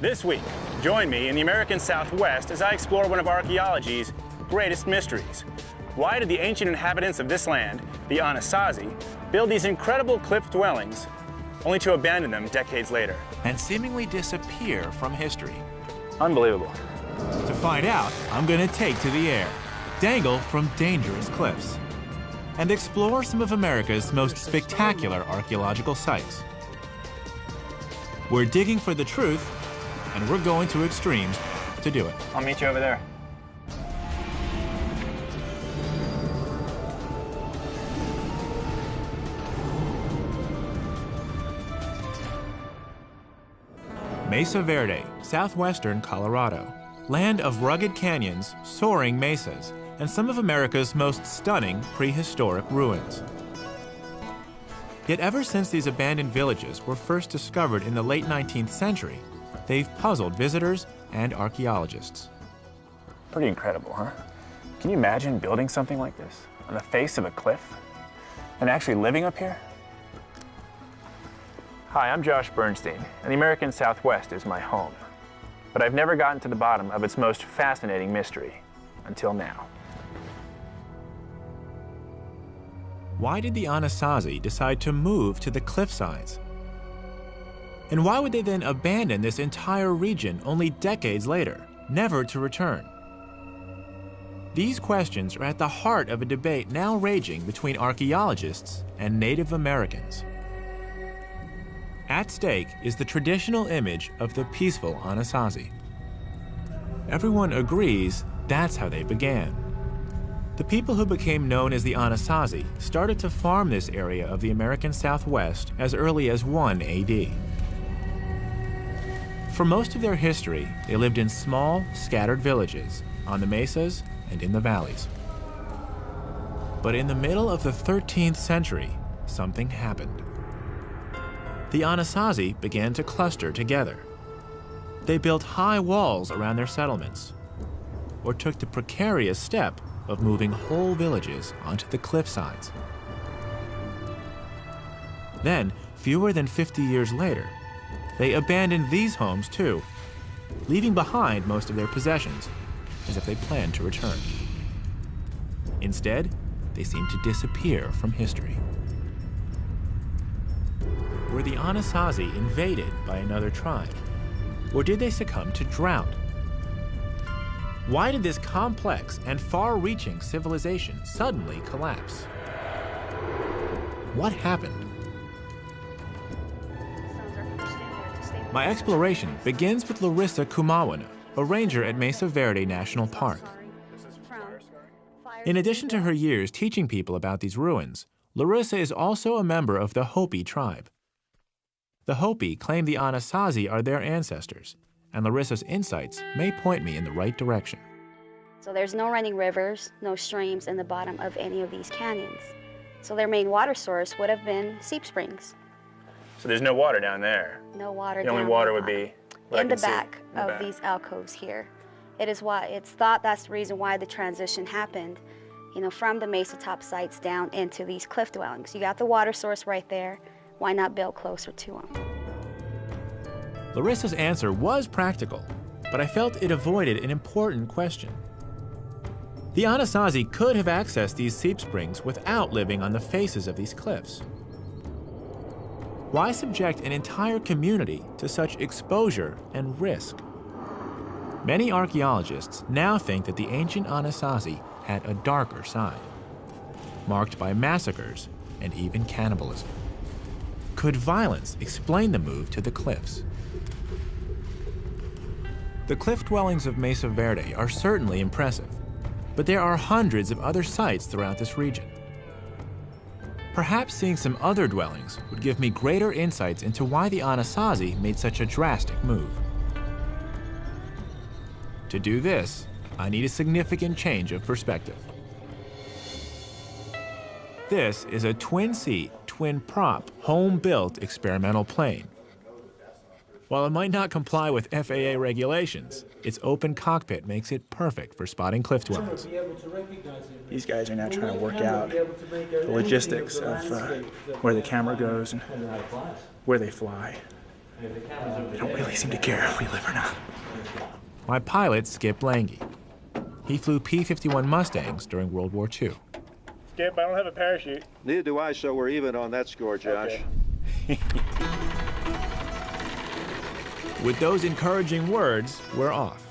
This week, join me in the American Southwest as I explore one of archaeology's greatest mysteries. Why did the ancient inhabitants of this land, the ANASAZI, build these incredible cliff dwellings, only to abandon them decades later? And seemingly disappear from history. Unbelievable. To find out, I'm gonna take to the air, dangle from dangerous cliffs, and explore some of America's most spectacular archaeological sites. We're digging for the truth, and we're going to extremes to do it. I'll meet you over there. Mesa Verde, southwestern Colorado. Land of rugged canyons, soaring mesas, and some of America's most stunning prehistoric ruins. Yet ever since these abandoned villages were first discovered in the late 19th century, they've puzzled visitors and archaeologists. Pretty incredible, huh? Can you imagine building something like this on the face of a cliff and actually living up here? Hi, I'm Josh Bernstein, and the American Southwest is my home. But I've never gotten to the bottom of its most fascinating mystery, until now. Why did the ANASAZI decide to move to the cliffsides? And why would they then abandon this entire region only decades later, never to return? These questions are at the heart of a debate now raging between archaeologists and Native Americans. At stake is the traditional image of the peaceful ANASAZI. Everyone agrees that's how they began. The people who became known as the ANASAZI started to farm this area of the American Southwest as early as 1 AD. For most of their history, they lived in small, scattered villages on the mesas and in the valleys. But in the middle of the 13th century, something happened. The ANASAZI began to cluster together. They built high walls around their settlements, or took the precarious step of moving whole villages onto the cliff sides. Then, fewer than 50 years later, they abandoned these homes too, leaving behind most of their possessions, as if they planned to return. Instead, they seemed to disappear from history. Were the ANASAZI invaded by another tribe? Or did they succumb to drought? Why did this complex and far-reaching civilization suddenly collapse? What happened? My exploration begins with Larissa Kumawana, a ranger at Mesa Verde National Park. In addition to her years teaching people about these ruins, Larissa is also a member of the Hopi tribe. The Hopi claim the ANASAZI are their ancestors, and Larissa's insights may point me in the right direction. So there's no running rivers, no streams in the bottom of any of these canyons. So their main water source would have been seep springs. So there's no water down there? No water down there. The only water would be in the back of these alcoves here. It's thought that's the reason why the transition happened, from the mesa top sites down into these cliff dwellings. You got the water source right there. Why not build closer to them? Larissa's answer was practical, but I felt it avoided an important question. The ANASAZI could have accessed these seep springs without living on the faces of these cliffs. Why subject an entire community to such exposure and risk? Many archaeologists now think that the ancient ANASAZI had a darker side, marked by massacres and even cannibalism. Could violence explain the move to the cliffs? The cliff dwellings of Mesa Verde are certainly impressive, but there are hundreds of other sites throughout this region. Perhaps seeing some other dwellings would give me greater insights into why the ANASAZI made such a drastic move. To do this, I need a significant change of perspective. This is a twin-seat, twin-prop, home-built experimental plane. While it might not comply with FAA regulations, its open cockpit makes it perfect for spotting cliff dwellings. These guys are now trying to work out the logistics of where the camera goes and where they fly. They don't really seem to care if we live or not. My pilot, Skip Lange. He flew P-51 Mustangs during World War II. Skip, I don't have a parachute. Neither do I, so we're even on that score, Josh. Okay. With those encouraging words, we're off.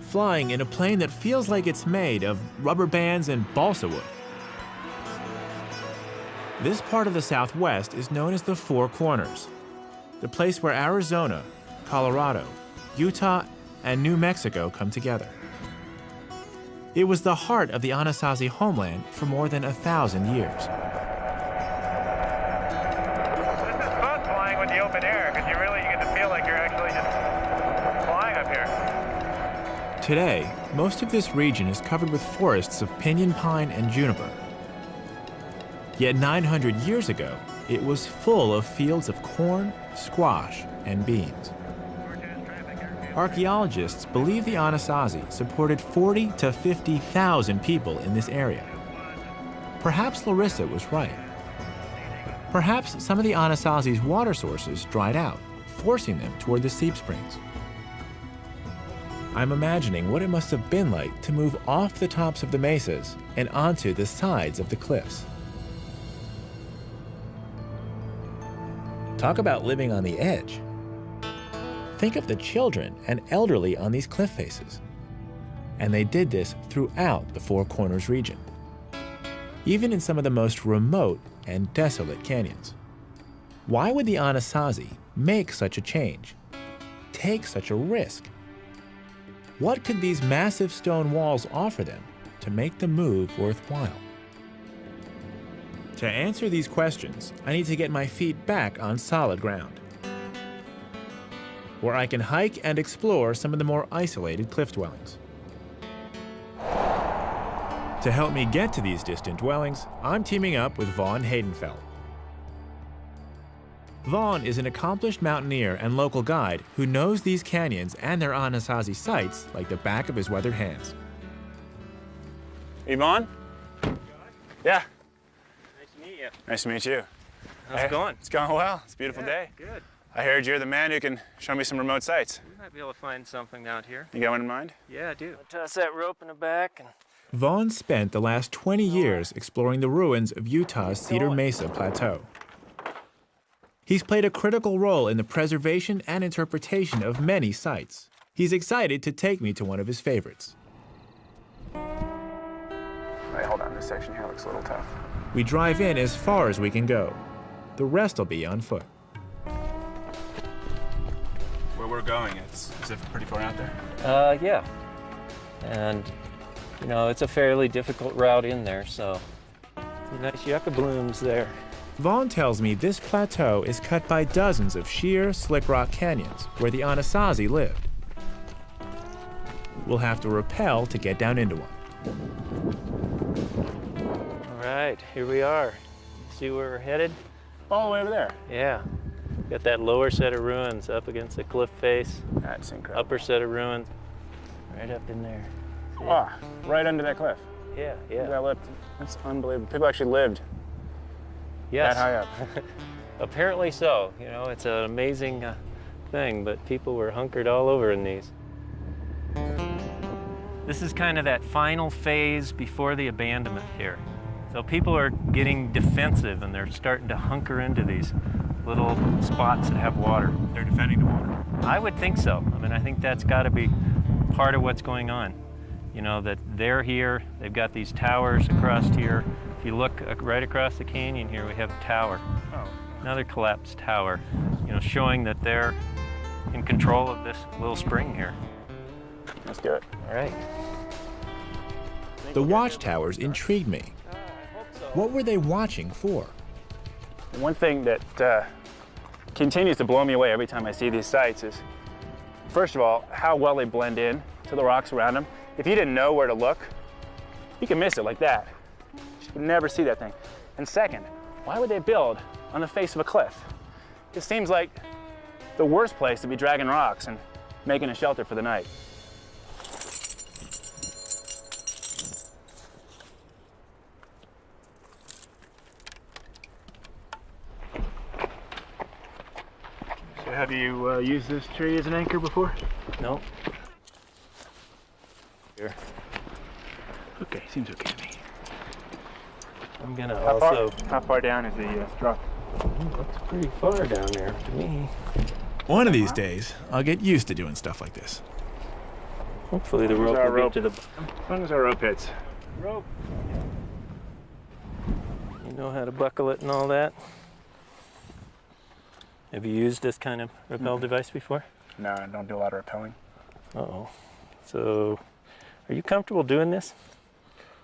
Flying in a plane that feels like it's made of rubber bands and balsa wood. This part of the Southwest is known as the Four Corners, the place where Arizona, Colorado, Utah, and New Mexico come together. It was the heart of the ANASAZI homeland for more than 1,000 years. This is fun flying with the open air because you get to feel like you're actually just flying up here. Today, most of this region is covered with forests of pinyon pine and juniper. Yet 900 years ago, it was full of fields of corn, squash, and beans. Archaeologists believe the ANASAZI supported 40 to 50,000 people in this area. Perhaps Larissa was right. Perhaps some of the ANASAZI's water sources dried out, forcing them toward the seep springs. I'm imagining what it must have been like to move off the tops of the mesas and onto the sides of the cliffs. Talk about living on the edge. Think of the children and elderly on these cliff faces. And they did this throughout the Four Corners region, even in some of the most remote and desolate canyons. Why would the ANASAZI make such a change, take such a risk? What could these massive stone walls offer them to make the move worthwhile? To answer these questions, I need to get my feet back on solid ground, where I can hike and explore some of the more isolated cliff dwellings. To help me get to these distant dwellings, I'm teaming up with Vaughn Haydenfeld. Vaughn is an accomplished mountaineer and local guide who knows these canyons and their ANASAZI sites like the back of his weathered hands. Yvonne? Yeah. Nice to meet you. Nice to meet you. How's it going? It's going well. It's a beautiful day. Good. I heard you're the man who can show me some remote sites. You might be able to find something out here. You got one in mind? Yeah, I do. I'll toss that rope in the back and... Vaughn spent the last 20 years exploring the ruins of Utah's Cedar Mesa Plateau. He's played a critical role in the preservation and interpretation of many sites. He's excited to take me to one of his favorites. Wait, hold on. This section here looks a little tough. We drive in as far as we can go. The rest will be on foot. Where we're going, it's as if pretty far out there. Yeah. And, you know, it's a fairly difficult route in there, so... Some nice yucca blooms there. Vaughn tells me this plateau is cut by dozens of sheer, slick rock canyons where the ANASAZI lived. We'll have to rappel to get down into one. All right, here we are. See where we're headed? All the way over there. Yeah. Got that lower set of ruins up against the cliff face. That's incredible. Upper set of ruins right up in there. See? Ah, right under that cliff. Yeah, yeah. That's unbelievable. People actually lived Yes. that high up. Apparently so. You know, it's an amazing thing, but people were hunkered all over in these. This is kind of that final phase before the abandonment here. So people are getting defensive and they're starting to hunker into these little spots that have water. They're defending the water. I would think so. I mean, I think that's got to be part of what's going on. You know, that they're here, they've got these towers across here. If you look right across the canyon here, we have a tower. Oh. Another collapsed tower, you know, showing that they're in control of this little spring here. Let's do it. All right. The watchtowers intrigued me. What were they watching for? One thing that continues to blow me away every time I see these sites is, first of all, how well they blend in to the rocks around them. If you didn't know where to look, you can miss it like that. You would never see that thing. And second, why would they build on the face of a cliff? It seems like the worst place to be dragging rocks and making a shelter for the night. Have you used this tree as an anchor before? No. Here. Okay, seems okay to me. I'm gonna How far down is the struck? Looks pretty far down there to me. One of these days, I'll get used to doing stuff like this. Hopefully the rope will get to the bottom. As long as our rope hits. Rope. You know how to buckle it and all that? Have you used this kind of rappel device before? No, I don't do a lot of rappelling. Uh-oh. So, are you comfortable doing this?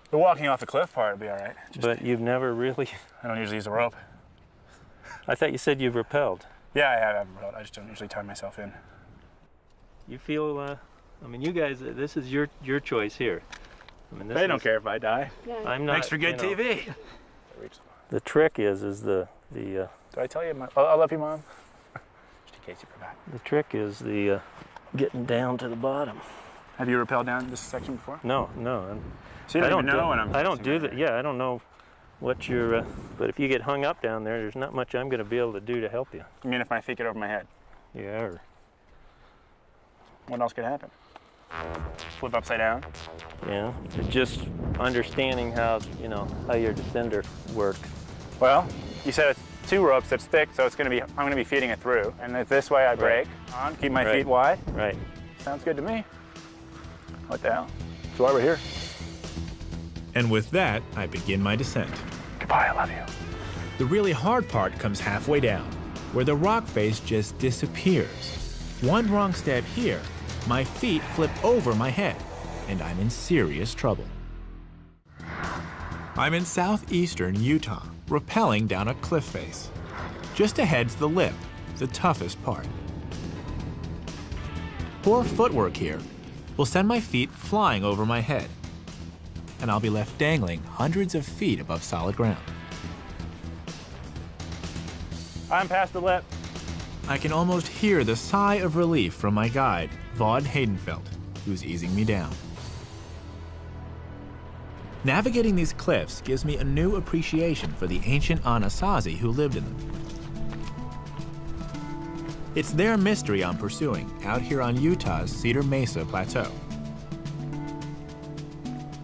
The walking off the cliff part will be all right. But you've never really... I don't usually use a rope. I thought you said you've rappelled. Yeah, I have rappelled. I just don't usually tie myself in. You feel, I mean, you guys, this is your choice here. I mean, They don't care if I die. Yeah. I'm not. Thanks for good TV. The trick is the Did I tell you? I love you, Mom. Just in case you forgot. the trick is the getting down to the bottom. Have you rappelled down this section before? No. So you don't even know when I'm I don't do that. that. Yeah, I don't know what you're. But if you get hung up down there, there's not much I'm going to be able to do to help you. You mean if my feet get over my head? Yeah. Or, What else could happen? Flip upside down? yeah. Just understanding how how your descender works. Well, you said it's 2 ropes that's thick, so I'm gonna be feeding it through. And if this way I break on, keep my feet wide. Right. Sounds good to me. What the hell? That's why we're here. And with that, I begin my descent. Goodbye, I love you. The really hard part comes halfway down, where the rock face just disappears. One wrong step here, my feet flip over my head, and I'm in serious trouble. I'm in southeastern Utah, rappelling down a cliff face. Just ahead's the lip, the toughest part. Poor footwork here will send my feet flying over my head, and I'll be left dangling hundreds of feet above solid ground. I'm past the lip. I can almost hear the sigh of relief from my guide, Vaughn Haydenfeld, who's easing me down. Navigating these cliffs gives me a new appreciation for the ancient ANASAZI who lived in them. It's their mystery I'm pursuing out here on Utah's Cedar Mesa Plateau.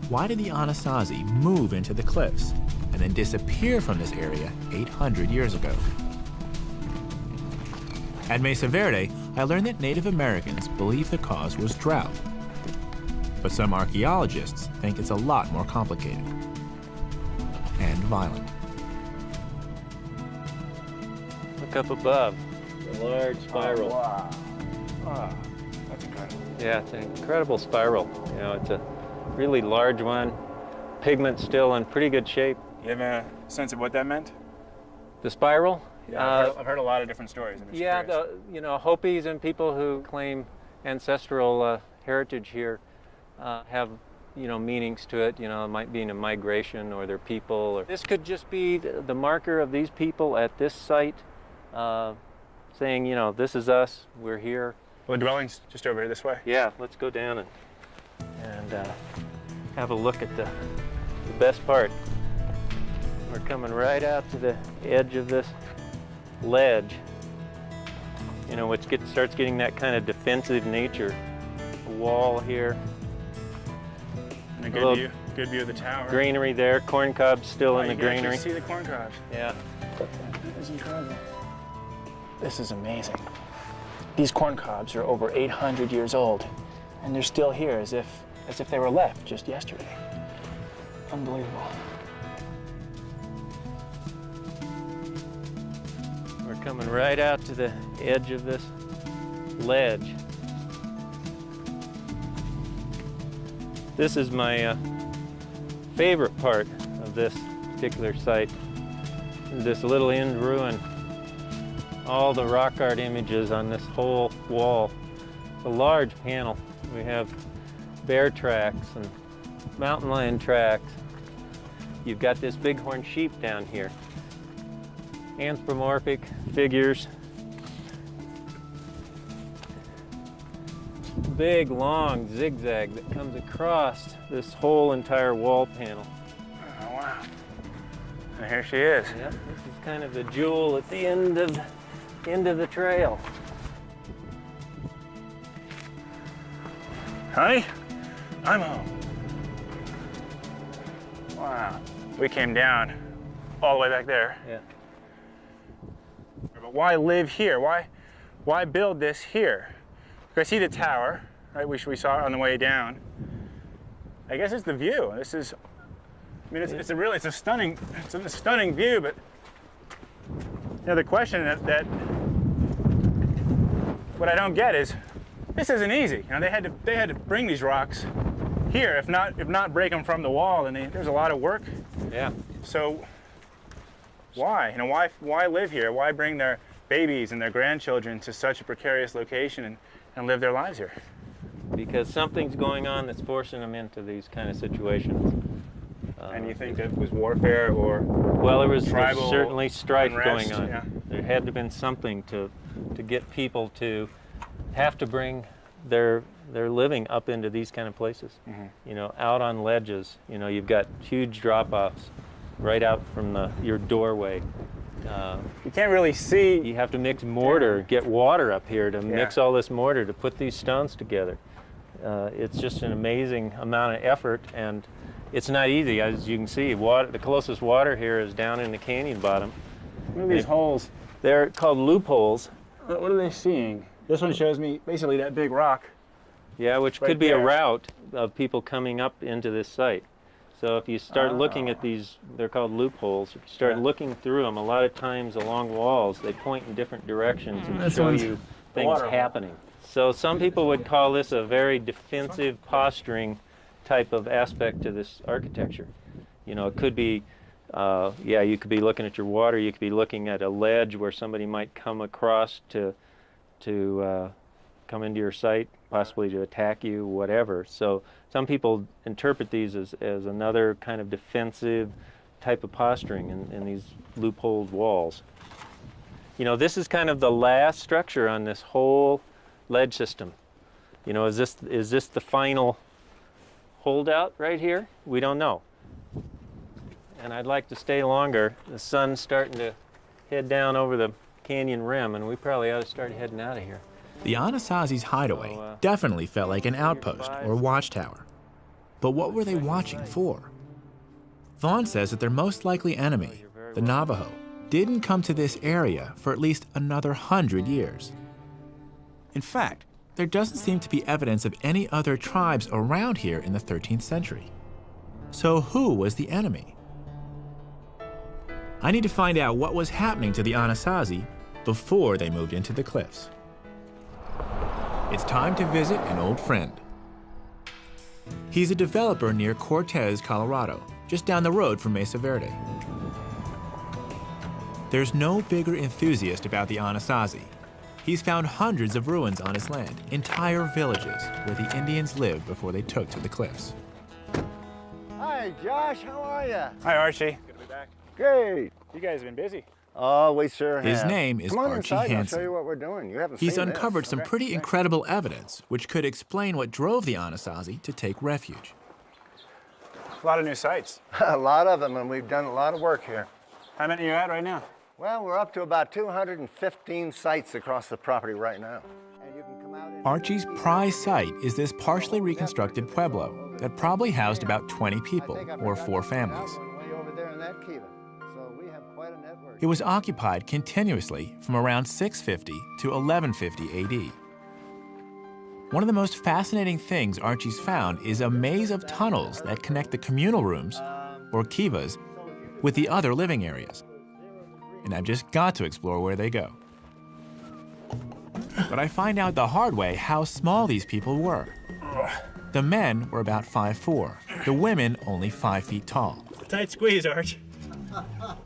Why did the ANASAZI move into the cliffs and then disappear from this area 800 years ago? At Mesa Verde, I learned that Native Americans believe the cause was drought. But some archaeologists think it's a lot more complicated and violent. Look up above, the large spiral. Oh, wow. Oh, that's incredible. Yeah, it's an incredible spiral. It's a really large one. Pigment still in pretty good shape. You have a sense of what that meant? The spiral? Yeah, I've heard a lot of different stories. I'm just curious. Hopis and people who claim ancestral heritage here have, meanings to it. It might be a migration or their people. Or this could just be the marker of these people at this site, saying, this is us. We're here. Well, the dwelling's just over here this way. Yeah, let's go down and have a look at the best part. We're coming right out to the edge of this ledge, which starts getting that kind of defensive nature. A wall here. And a good view of the tower. Greenery there, corn cobs still in the greenery. You can see the corn cobs. Yeah. That is incredible. This is amazing. These corn cobs are over 800 years old, and they're still here as if they were left just yesterday. Unbelievable. We're coming right out to the edge of this ledge. This is my favorite part of this particular site. This little end ruin. All the rock art images on this whole wall. It's a large panel. We have bear tracks and mountain lion tracks. You've got this bighorn sheep down here. Anthropomorphic figures. Big, long zigzag that comes across this whole entire wall panel. Oh, wow. And here she is. Yep, this is kind of the jewel at the end of the trail. Honey, I'm home. Wow. We came down all the way back there. Yeah. But why live here? Why build this here? I see the tower, right, which we saw on the way down. I guess it's the view. This is, I mean, it's a stunning view, but you know, the question that what I don't get is, this isn't easy. You know, they had to bring these rocks here, if not break them from the wall, and there's a lot of work. Yeah. So why? You know, why live here? Why bring their babies and their grandchildren to such a precarious location and live their lives here? Because something's going on that's forcing them into these kind of situations. And you think it was warfare or well, there was tribal certainly strife unrest, going on. yeah. There had to have been something to get people to have to bring their living up into these kind of places. Mm-hmm. You know, out on ledges. You know, you've got huge drop-offs right out from your doorway. You can't really see. You have to mix mortar, get water up here to mix all this mortar to put these stones together. It's just an amazing amount of effort, and it's not easy. As you can see, the closest water here is down in the canyon bottom. What are these holes? They're called loopholes. What are they seeing? This one shows me basically that big rock. Yeah, which Right could be there. a route of people coming up into this site. So if you start looking at these, they're called loopholes. If you start looking through them, a lot of times along walls, they point in different directions and This show one's you the things water hole. happening. So some people would call this a very defensive posturing type of aspect to this architecture. You know, it could be, you could be looking at your water, you could be looking at a ledge where somebody might come across to come into your site, possibly to attack you, whatever. So some people interpret these as another kind of defensive type of posturing in these loopholed walls. You know, this is kind of the last structure on this whole ledge system. You know, is this the final holdout right here? We don't know. And I'd like to stay longer. The sun's starting to head down over the canyon rim, and we probably ought to start heading out of here. The ANASAZI's hideaway definitely felt like an outpost or watchtower. But what were they watching for? Vaughn says that their most likely enemy, the Navajo, didn't come to this area for at least another 100 years. In fact, there doesn't seem to be evidence of any other tribes around here in the 13th century. So who was the enemy? I need to find out what was happening to the ANASAZI before they moved into the cliffs. It's time to visit an old friend. He's a developer near Cortez, Colorado, just down the road from Mesa Verde. There's no bigger enthusiast about the ANASAZI. He's found hundreds of ruins on his land, entire villages where the Indians lived before they took to the cliffs. Hi, Josh. How are you? Hi, Archie. Good to be back. Great. You guys have been busy. Oh, we sure have. His name is Come on Archie inside, and I'll Hansen. show you what we're doing. You haven't He's seen uncovered this. some pretty incredible evidence which could explain what drove the ANASAZI to take refuge. A lot of new sites. A lot of them, and we've done a lot of work here. How many are you at right now? Well, we're up to about 215 sites across the property right now. And you can come out and Archie's prize site is this partially reconstructed pueblo that probably housed about 20 people or 4 families. way over there in that kiva. So we have quite a network. It was occupied continuously from around 650 to 1150 AD. One of the most fascinating things Archie's found is a maze of tunnels that connect the communal rooms, or kivas, with the other living areas. And I've just got to explore where they go. But I find out the hard way how small these people were. The men were about 5'4", the women only 5 feet tall. Tight squeeze, Arch.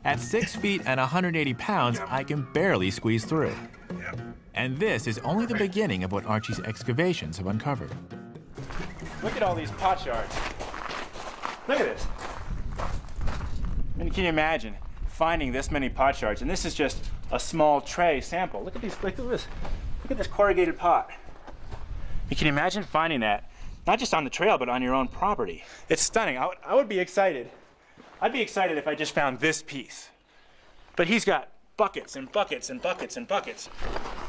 At 6 feet and 180 pounds, I can barely squeeze through. And this is only the beginning of what Archie's excavations have uncovered. Look at all these pot shards. Look at this. I mean, can you imagine finding this many pot shards? And this is just a small tray sample. Look at these. Look at this. Look at this corrugated pot. You can imagine finding that, not just on the trail, but on your own property. It's stunning. I would be excited. I'd be excited if I just found this piece. But he's got buckets and buckets and buckets and buckets.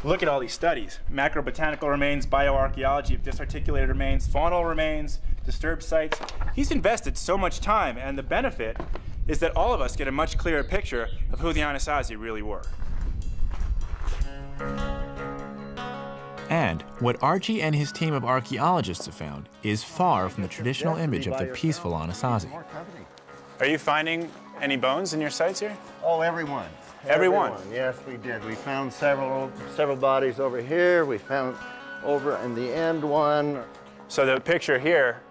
Look at all these studies. Macrobotanical remains, bioarchaeology of disarticulated remains, faunal remains, disturbed sites. He's invested so much time, and the benefit is that all of us get a much clearer picture of who the ANASAZI really were. And what Archie and his team of archaeologists have found is far from the traditional image of the peaceful ANASAZI. Are you finding any bones in your sites here? Oh, everyone. Everyone? Yes, we did. We found several bodies over here. We found over in the end one. So the picture here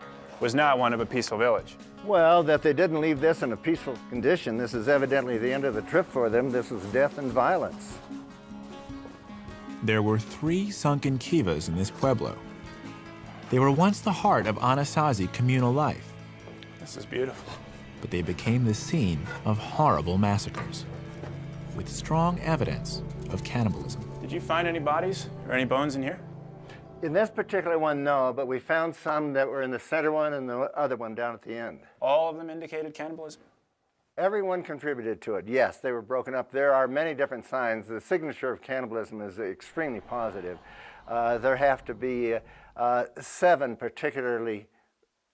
was not one of a peaceful village. Well, that they didn't leave this in a peaceful condition. This is evidently the end of the trip for them. This was death and violence. There were 3 sunken kivas in this pueblo. They were once the heart of ANASAZI communal life, This is beautiful. but they became the scene of horrible massacres, with strong evidence of cannibalism. Did you find any bodies or any bones in here? In this particular one, no, but we found some that were in the center one and the other one down at the end. All of them indicated cannibalism? Everyone contributed to it. Yes, they were broken up. There are many different signs. The signature of cannibalism is extremely positive. There have to be 7 particularly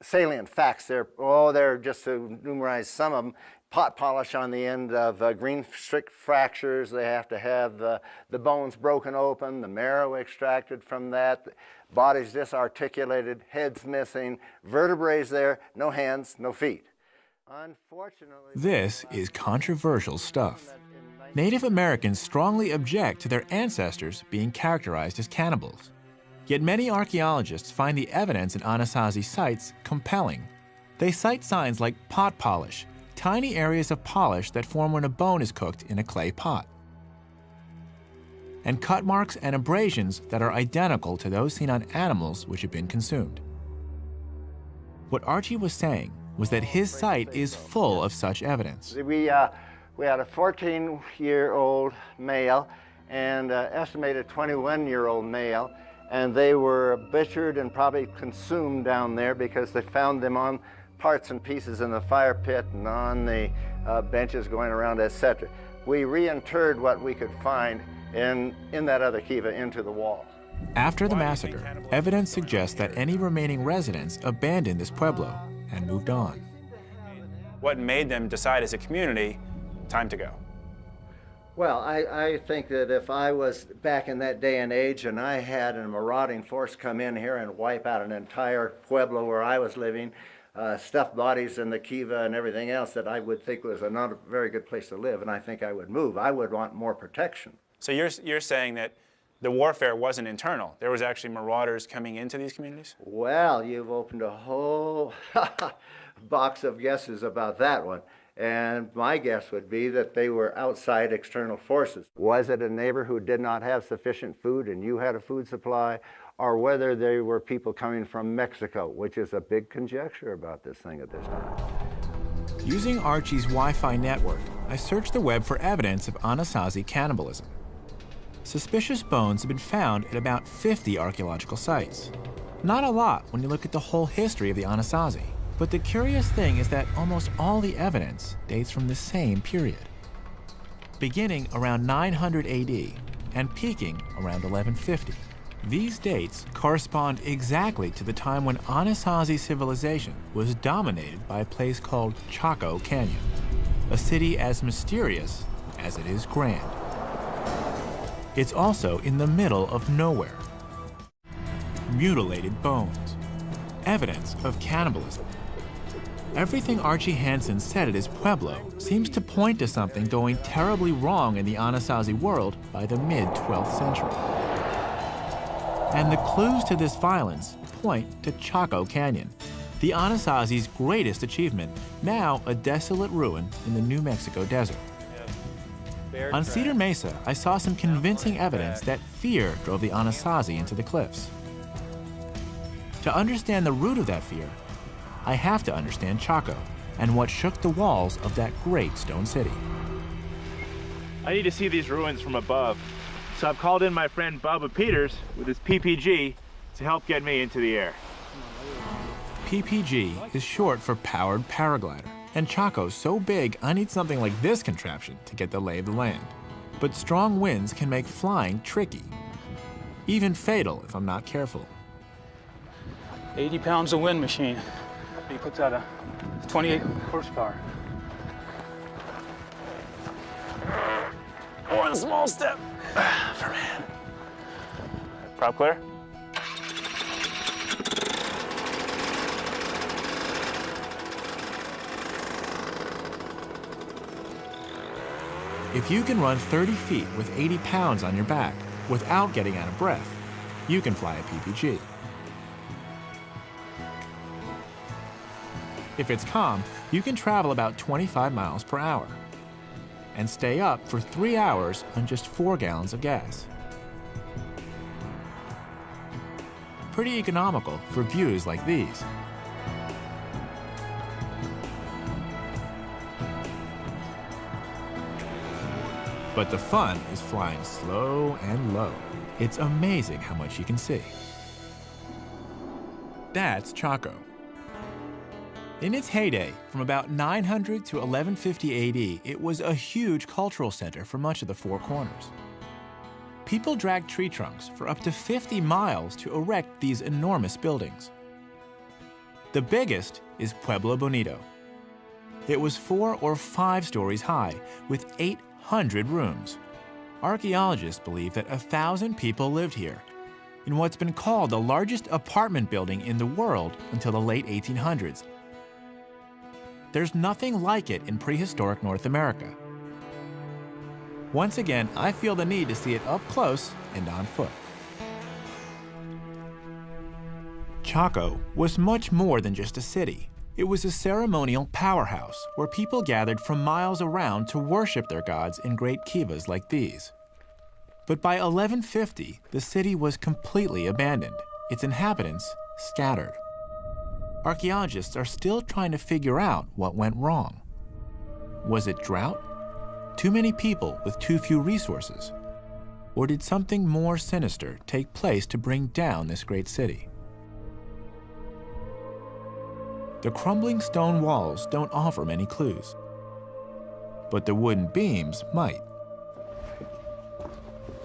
salient facts. They're just to numerize some of them. Pot polish on the end of green strict fractures. They have to have the bones broken open, the marrow extracted from that, bodies disarticulated, heads missing, vertebrae there, no hands, no feet. Unfortunately, This is controversial stuff. Native Americans strongly object to their ancestors being characterized as cannibals. Yet many archaeologists find the evidence in ANASAZI sites compelling. They cite signs like pot polish, tiny areas of polish that form when a bone is cooked in a clay pot, and cut marks and abrasions that are identical to those seen on animals which have been consumed. What Archie was saying was that his site is full of such evidence. we had a 14-year-old male and estimated 21-year-old male, and they were butchered and probably consumed down there because they found them on parts and pieces in the fire pit and on the benches going around, etc. We reinterred what we could find in that other kiva into the wall. After the massacre, evidence suggests that any remaining residents abandoned this pueblo and moved on. What made them decide as a community, time to go? Well, I think that if I was back in that day and age and I had a marauding force come in here and wipe out an entire pueblo where I was living, stuffed bodies in the kiva and everything else that I would think was not a very good place to live, and I think I would move. I would want more protection. So you're saying that the warfare wasn't internal. There was actually marauders coming into these communities? Well, you've opened a whole box of guesses about that one. And my guess would be that they were outside external forces. Was it a neighbor who did not have sufficient food and you had a food supply? Or whether they were people coming from Mexico, which is a big conjecture about this thing at this time. Using Archie's Wi-Fi network, I searched the web for evidence of ANASAZI cannibalism. Suspicious bones have been found at about 50 archaeological sites. Not a lot when you look at the whole history of the ANASAZI. But the curious thing is that almost all the evidence dates from the same period, beginning around 900 AD and peaking around 1150. These dates correspond exactly to the time when ANASAZI civilization was dominated by a place called Chaco Canyon, a city as mysterious as it is grand. It's also in the middle of nowhere. Mutilated bones, evidence of cannibalism. Everything Archie Hansen said at his pueblo seems to point to something going terribly wrong in the ANASAZI world by the mid-12th century. And the clues to this violence point to Chaco Canyon, the ANASAZI's greatest achievement, now a desolate ruin in the New Mexico desert. On Cedar Mesa, I saw some convincing evidence that fear drove the ANASAZI into the cliffs. To understand the root of that fear, I have to understand Chaco and what shook the walls of that great stone city. I need to see these ruins from above, so I've called in my friend Bubba Peters with his PPG to help get me into the air. PPG is short for Powered Paraglider, and Chaco's so big I need something like this contraption to get the lay of the land. but strong winds can make flying tricky, even fatal if I'm not careful. 80 pounds of wind machine. He puts out a 28 horsepower. One small step for man. Prop clear? If you can run 30 feet with 80 pounds on your back without getting out of breath, you can fly a PPG. If it's calm, you can travel about 25 miles per hour and stay up for 3 hours on just 4 gallons of gas. Pretty economical for views like these. But the fun is flying slow and low. It's amazing how much you can see. That's Chaco. In its heyday, from about 900 to 1150 AD, it was a huge cultural center for much of the Four Corners. People dragged tree trunks for up to 50 miles to erect these enormous buildings. The biggest is Pueblo Bonito. It was 4 or 5 stories high, with 800 rooms. Archaeologists believe that 1,000 people lived here, in what's been called the largest apartment building in the world until the late 1800s. There's nothing like it in prehistoric North America. Once again, I feel the need to see it up close and on foot. Chaco was much more than just a city. It was a ceremonial powerhouse where people gathered from miles around to worship their gods in great kivas like these. But by 1150, the city was completely abandoned, its inhabitants scattered. Archaeologists are still trying to figure out what went wrong. Was it drought? Too many people with too few resources? Or did something more sinister take place to bring down this great city? The crumbling stone walls don't offer many clues, but the wooden beams might.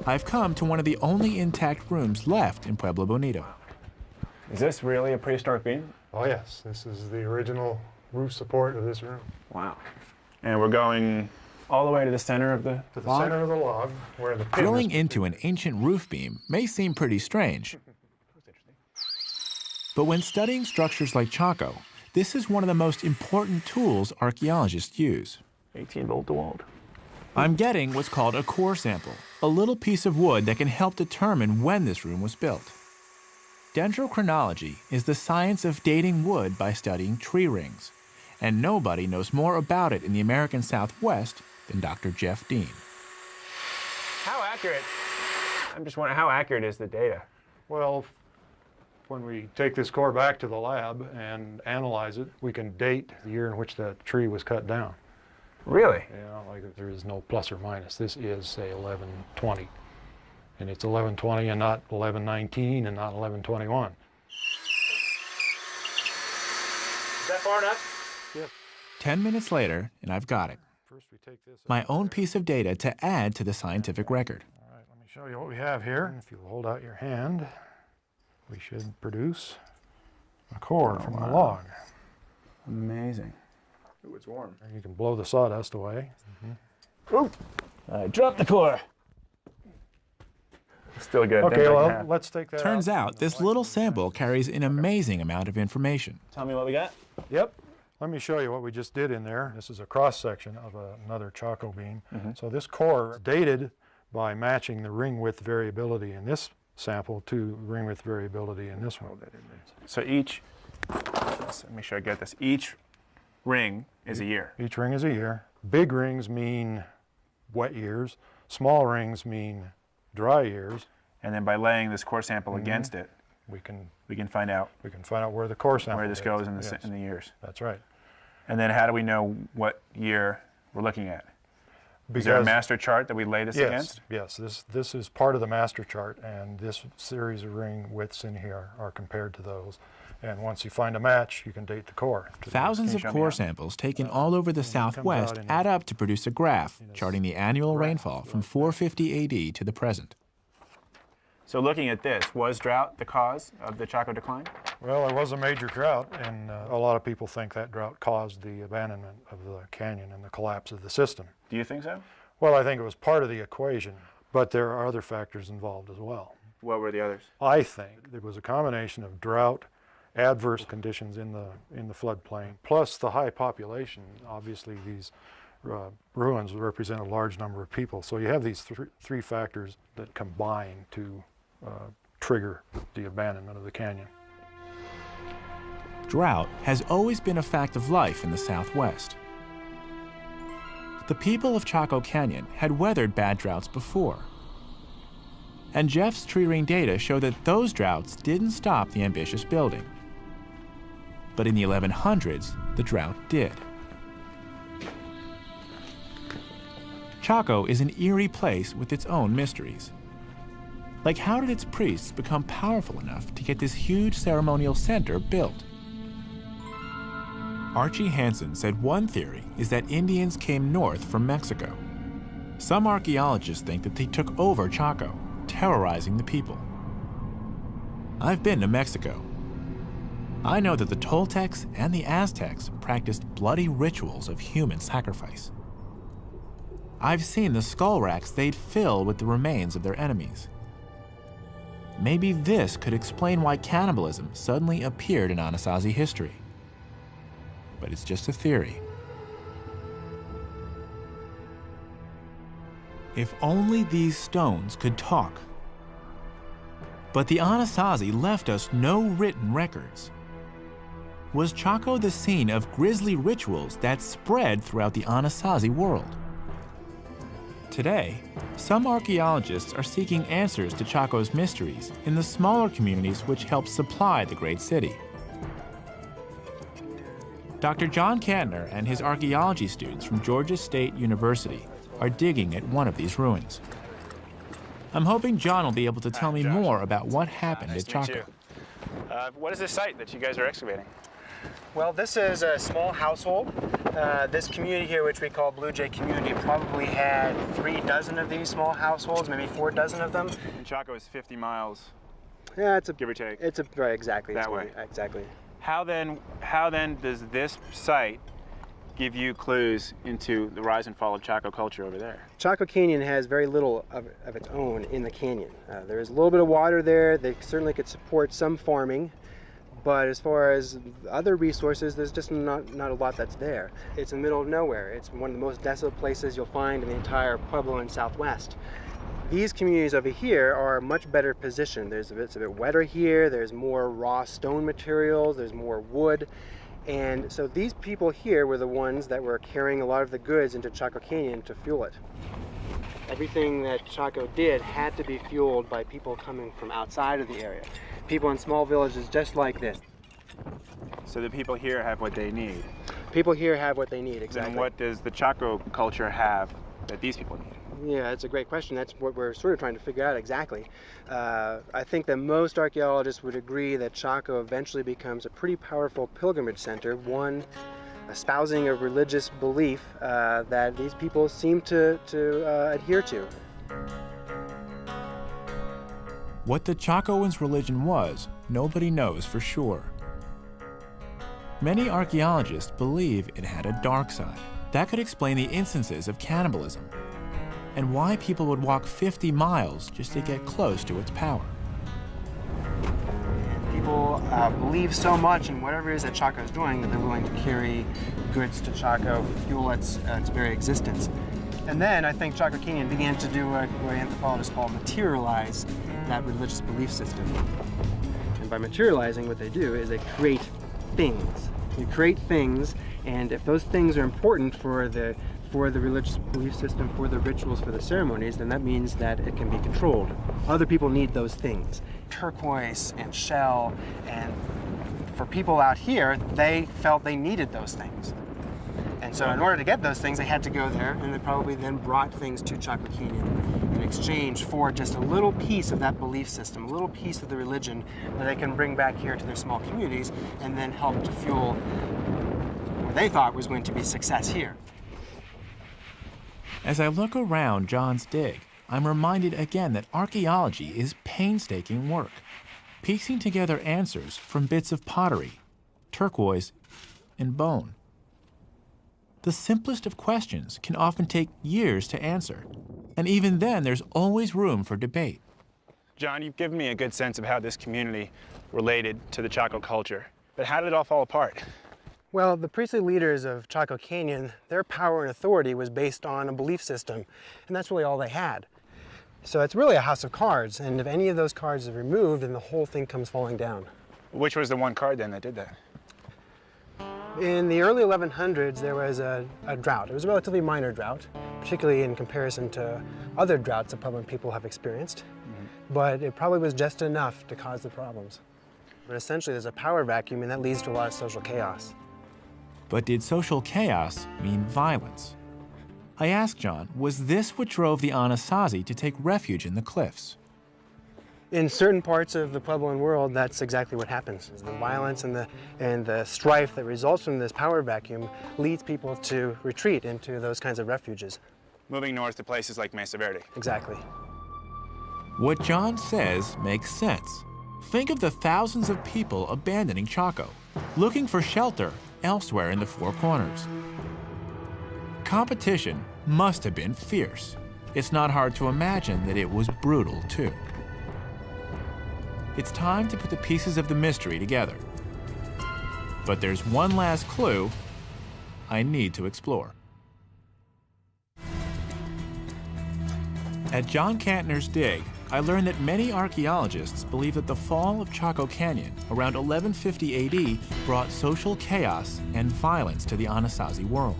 I've come to one of the only intact rooms left in Pueblo Bonito. Is this really a prehistoric beam? Oh yes, this is the original roof support of this room. Wow. And we're going all the way to the center of the To the log? center of the log, where the pin Drilling is- into an ancient roof beam may seem pretty strange. But when studying structures like Chaco, this is one of the most important tools archaeologists use. 18-volt DeWalt. I'm getting what's called a core sample, a little piece of wood that can help determine when this room was built. Dendrochronology is the science of dating wood by studying tree rings, and nobody knows more about it in the American Southwest than Dr. Jeff Dean. How accurate, I'm just wondering, how accurate is the data? Well, when we take this core back to the lab and analyze it, we can date the year in which that tree was cut down. Really? You know, like there is no plus or minus. This is, say, 1120. And it's 1120 and not 1119 and not 1121. Is that far enough? Yes. 10 minutes later, and I've got it. First we take this My out own there. piece of data to add to the scientific record. All right, let me show you what we have here. If you hold out your hand, we should produce a core from the log. Amazing. Ooh, it's warm. You can blow the sawdust away. Ooh, I dropped the core. Still good. Okay, well, let's take that Turns out and this little sample carries an amazing amount of information. Tell me what we got. Yep. Let me show you what we just did in there. This is a cross-section of another Chaco beam. So this core is dated by matching the ring width variability in this sample to ring width variability in this one. So each, let me sure I get this. Each ring is a year. Each ring is a year. Big rings mean wet years. Small rings mean dry years. And then by laying this core sample against it, We can find out where the core sample where this is. goes in the, Yes, in the years. that's right. And then how do we know what year we're looking at? Is there a master chart that we lay this against? Yes, this is part of the master chart, and this series of ring widths in here are compared to those. And once you find a match, you can date the core. Thousands of core samples taken all over the Southwest add up to produce a graph charting the annual rainfall from 450 AD to the present. So looking at this, was drought the cause of the Chaco decline? Well, there was a major drought, and a lot of people think that drought caused the abandonment of the canyon and the collapse of the system. Do you think so? Well, I think it was part of the equation, but there are other factors involved as well. What were the others? I think it was a combination of drought, adverse conditions in the floodplain, plus the high population. Obviously, these ruins represent a large number of people, so you have these three factors that combine to trigger the abandonment of the canyon. Drought has always been a fact of life in the Southwest. The people of Chaco Canyon had weathered bad droughts before. And Jeff's tree ring data show that those droughts didn't stop the ambitious building. But in the 1100s, the drought did. Chaco is an eerie place with its own mysteries. Like, how did its priests become powerful enough to get this huge ceremonial center built? Archie Hansen said one theory is that Indians came north from Mexico. Some archaeologists think that they took over Chaco, terrorizing the people. I've been to Mexico. I know that the Toltecs and the Aztecs practiced bloody rituals of human sacrifice. I've seen the skull racks they'd fill with the remains of their enemies. Maybe this could explain why cannibalism suddenly appeared in ANASAZI history. But it's just a theory. If only these stones could talk. But the ANASAZI left us no written records. Was Chaco the scene of grisly rituals that spread throughout the ANASAZI world? Today, some archaeologists are seeking answers to Chaco's mysteries in the smaller communities which help supply the great city. Dr. John Kantner and his archaeology students from Georgia State University are digging at one of these ruins. I'm hoping John will be able to tell me more about what happened at Chaco. What is this site that you guys are excavating? Well, this is a small household. This community here, which we call Blue Jay Community, probably had 3 dozen of these small households, maybe 4 dozen of them. And Chaco is 50 miles, yeah, give or take. Right, exactly. That way. Exactly. How then does this site give you clues into the rise and fall of Chaco culture over there? Chaco Canyon has very little of its own in the canyon. There is a little bit of water there. They certainly could support some farming. But as far as other resources, there's just not a lot that's there. It's in the middle of nowhere. It's one of the most desolate places you'll find in the entire Pueblo and Southwest. These communities over here are much better positioned. It's a bit wetter here. There's more raw stone materials. There's more wood. And so these people here were the ones that were carrying a lot of the goods into Chaco Canyon to fuel it. Everything that Chaco did had to be fueled by people coming from outside of the area. People in small villages just like this. So the people here have what they need. People here have what they need, exactly. And what does the Chaco culture have that these people need? Yeah, that's a great question. That's what we're sort of trying to figure out exactly. I think that most archaeologists would agree that Chaco eventually becomes a pretty powerful pilgrimage center, one espousing a religious belief that these people seem to adhere to. What the Chacoans' religion was, nobody knows for sure. Many archaeologists believe it had a dark side. That could explain the instances of cannibalism and why people would walk 50 miles just to get close to its power. People believe so much in whatever it is that Chaco is doing that they're willing to carry goods to Chaco, fuel its very existence. And then I think Chaco Canyon began to do what anthropologists call materialize that religious belief system. And by materializing, what they do is they create things. You create things, and if those things are important for the religious belief system, for the rituals, for the ceremonies, then that means that it can be controlled. Other people need those things. Turquoise and shell, and for people out here, they felt they needed those things. And so in order to get those things, they had to go there, and they probably then brought things to Chaco Canyon in exchange for just a little piece of that belief system, a little piece of the religion that they can bring back here to their small communities and then help to fuel what they thought was going to be success here. As I look around John's dig, I'm reminded again that archaeology is painstaking work, piecing together answers from bits of pottery, turquoise, and bone. The simplest of questions can often take years to answer, and even then there's always room for debate. John, you've given me a good sense of how this community related to the Chaco culture, but how did it all fall apart? Well, the priestly leaders of Chaco Canyon, their power and authority was based on a belief system, and that's really all they had. So it's really a house of cards, and if any of those cards are removed, then the whole thing comes falling down. Which was the one card then that did that? In the early 1100s, there was a drought. It was a relatively minor drought, particularly in comparison to other droughts that Puebloan people have experienced, but it probably was just enough to cause the problems. But essentially, there's a power vacuum, and that leads to a lot of social chaos. But did social chaos mean violence? I asked John, was this what drove the ANASAZI to take refuge in the cliffs? In certain parts of the Puebloan world, that's exactly what happens. The violence and the strife that results from this power vacuum leads people to retreat into those kinds of refuges. Moving north to places like Mesa Verde. Exactly. What John says makes sense. Think of the thousands of people abandoning Chaco, looking for shelter elsewhere in the Four Corners. Competition must have been fierce. It's not hard to imagine that it was brutal, too. It's time to put the pieces of the mystery together. But there's one last clue I need to explore. At John Cantner's dig, I learned that many archaeologists believe that the fall of Chaco Canyon around 1150 AD brought social chaos and violence to the ANASAZI world.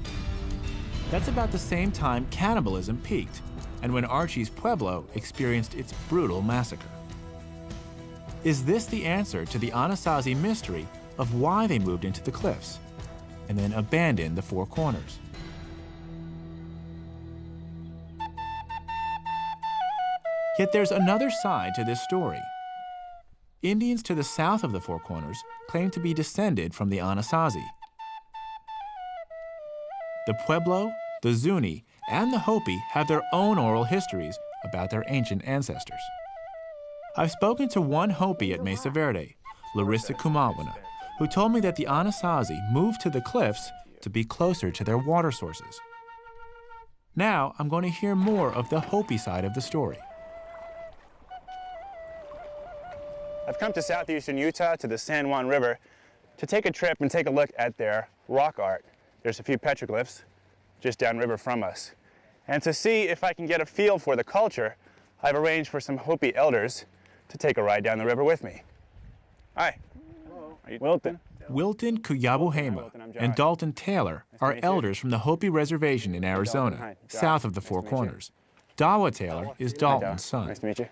That's about the same time cannibalism peaked, and when Archie's Pueblo experienced its brutal massacre. Is this the answer to the ANASAZI mystery of why they moved into the cliffs and then abandoned the Four Corners? Yet there's another side to this story. Indians to the south of the Four Corners claim to be descended from the ANASAZI. The Pueblo, the Zuni, and the Hopi have their own oral histories about their ancient ancestors. I've spoken to one Hopi at Mesa Verde, Larissa Kumawina, who told me that the ANASAZI moved to the cliffs to be closer to their water sources. Now I'm going to hear more of the Hopi side of the story. I've come to southeastern Utah to the San Juan River to take a trip and take a look at their rock art. There's a few petroglyphs just downriver from us. And to see if I can get a feel for the culture, I've arranged for some Hopi elders to take a ride down the river with me. Hi. Hello. Are you Wilton? Wilton Kuyabuhema and Dalton Taylor are elders from the Hopi Reservation in Arizona, south of the Four Corners. Dawa Taylor is Dalton's son. Nice to meet you.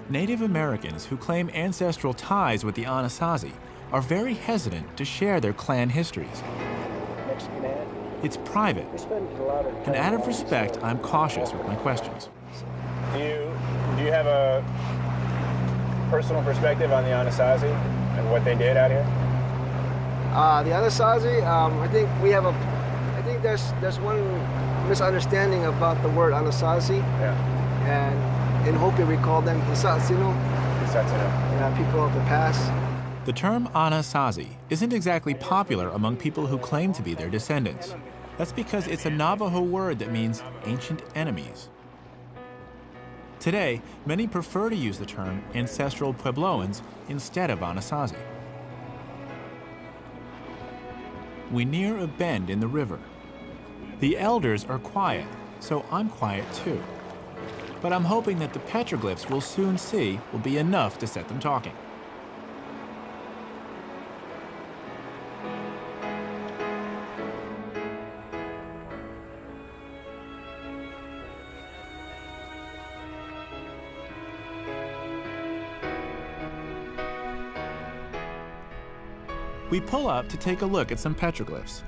Native Americans who claim ancestral ties with the ANASAZI are very hesitant to share their clan histories. It's private, and out of respect, I'm cautious with my questions. Do you have a personal perspective on the ANASAZI and what they did out here? The ANASAZI, I think there's one misunderstanding about the word ANASAZI. Yeah. And in Hopi, we call them Hisatsino. Yeah, people of the past. The term ANASAZI isn't exactly popular among people who claim to be their descendants. That's because it's a Navajo word that means ancient enemies. Today, many prefer to use the term ancestral Puebloans instead of ANASAZI. We near a bend in the river. The elders are quiet, so I'm quiet too. But I'm hoping that the petroglyphs we'll soon see will be enough to set them talking. We pull up to take a look at some petroglyphs.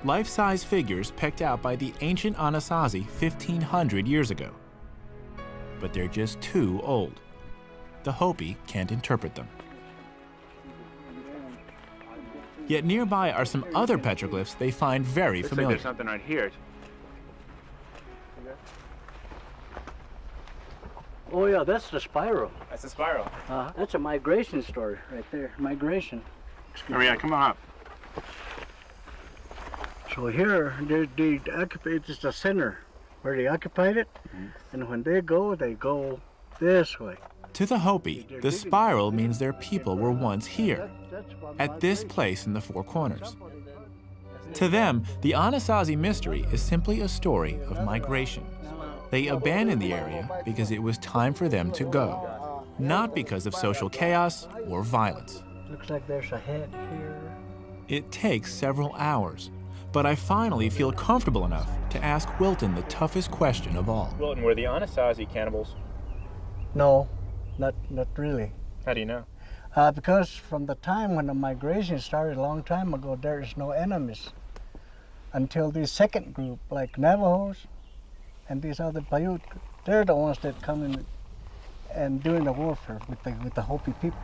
Life-size figures picked out by the ancient ANASAZI 1,500 years ago. But they're just too old. The Hopi can't interpret them. Yet nearby are some other petroglyphs they find very familiar. Looks like there's something right here. Oh yeah, that's the spiral. That's the spiral. That's a migration story right there. Migration. Oh yeah, come on up. So here, they occupy, it's the center where they occupied it, and when they go this way. To the Hopi, the spiral means their people were once here, at this place in the Four Corners. To them, the ANASAZI mystery is simply a story of migration. They abandoned the area because it was time for them to go, not because of social chaos or violence. Looks like there's a head here. It takes several hours, but I finally feel comfortable enough to ask Wilton the toughest question of all. Wilton, were the ANASAZI cannibals? No, not really. How do you know? Because from the time when the migration started a long time ago, there is no enemies. Until the second group, like Navajos and these other Paiute, they're the ones that come in and doing the warfare with the Hopi people.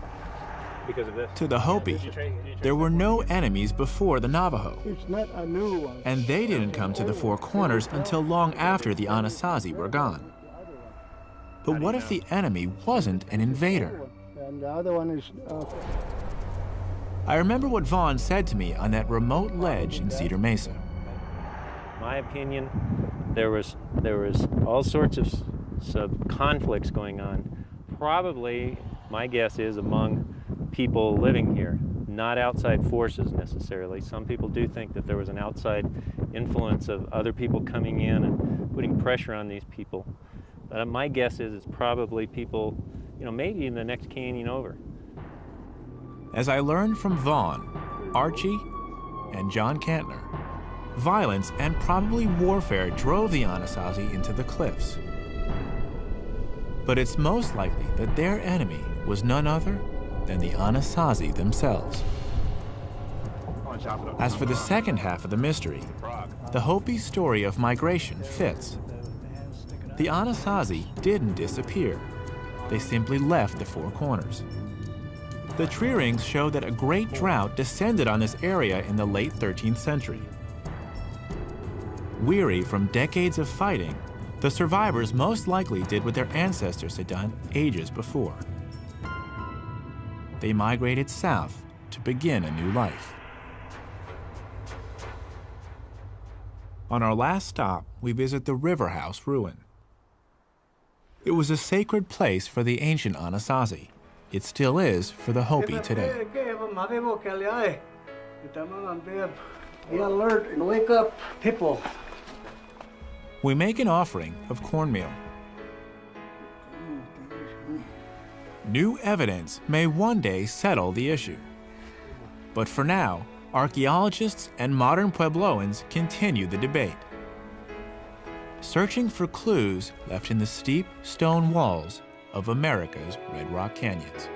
Because of this? To the Hopi, there were no enemies before the Navajo. It's not a new one. And they didn't come to the Four Corners until long after the ANASAZI were gone. But what if the enemy wasn't an invader? And the other one is... I remember what Vaughn said to me on that remote ledge in Cedar Mesa. My opinion, there was all sorts of conflicts going on. Probably, my guess is, among people living here, not outside forces necessarily. Some people do think that there was an outside influence of other people coming in and putting pressure on these people. But my guess is it's probably people, maybe in the next canyon over. As I learned from Vaughn, Archie, and John Cantner, violence and probably warfare drove the ANASAZI into the cliffs. But it's most likely that their enemy was none other than the ANASAZI themselves. As for the second half of the mystery, the Hopi story of migration fits. The ANASAZI didn't disappear. They simply left the Four Corners. The tree rings show that a great drought descended on this area in the late 13th century. Weary from decades of fighting, the survivors most likely did what their ancestors had done ages before. They migrated south to begin a new life. On our last stop, we visit the River House ruin. It was a sacred place for the ancient ANASAZI. It still is for the Hopi today. Be alert and wake up, people. We make an offering of cornmeal. New evidence may one day settle the issue. But for now, archaeologists and modern Puebloans continue the debate, searching for clues left in the steep stone walls of America's Red Rock Canyons.